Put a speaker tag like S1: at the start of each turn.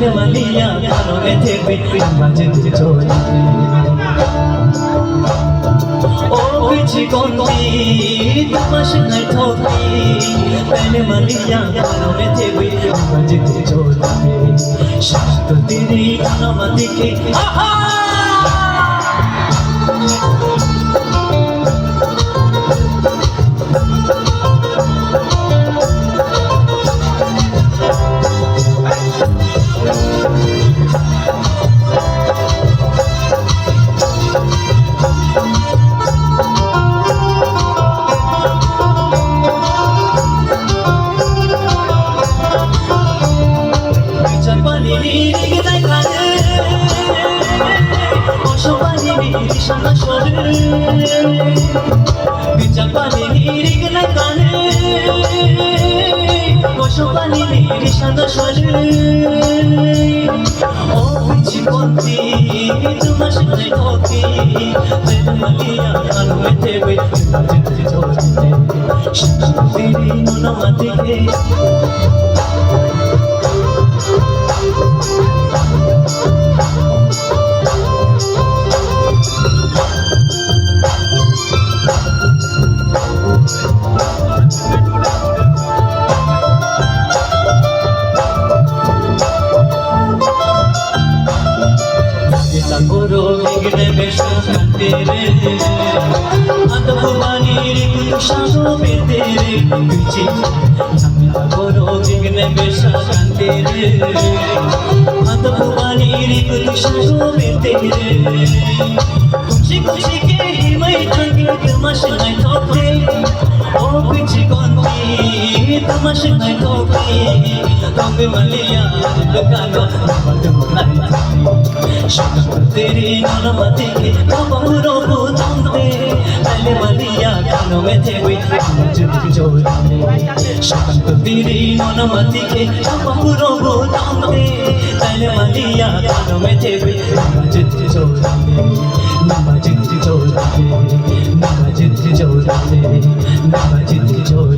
S1: তাইলে মালিয়া কানো মেথে নামাজে চলে ও পিছি কোনটি তোমার নাই ঠকি তাইলে মালিয়া কানো মেথে নামাজে চলে শান্ত তেরি নামাদিকে আহা বিচার পানি নিরিগ না কানে পশুপানি নিরিশান সরে ও পিছি কোনটি তোমার সাথে ঠকি তাইলে মালিয়া কানো মেথে নামাজে চলে শান্তির নামাদিকে গিগনে বেশা কাটে রে আতভবানির কুতুষাগো বেতে রে পিছি জামিলা করো গিগনে বেশা কাটে রে আতভবানির কুতুষাগো বেতে রে খুশি খুশি কে হিমাই থাকে তোমার নাই ঠকে ও পিছি কোনটি তোমার নাই ঠকে তবে মালিয়া দোকানো নাই শান্ত তেরি নামাদিকে বাবুরো বুঝতে তাইলে মালিয়া কানো মেথে নামাজে চলে শান্ত তেরি নামাদিকে বাবুরো বুঝতে তাইলে মালিয়া কানো মেথে নামাজে চলে নামাজে চলে নামাজে চলে নামাজে চলে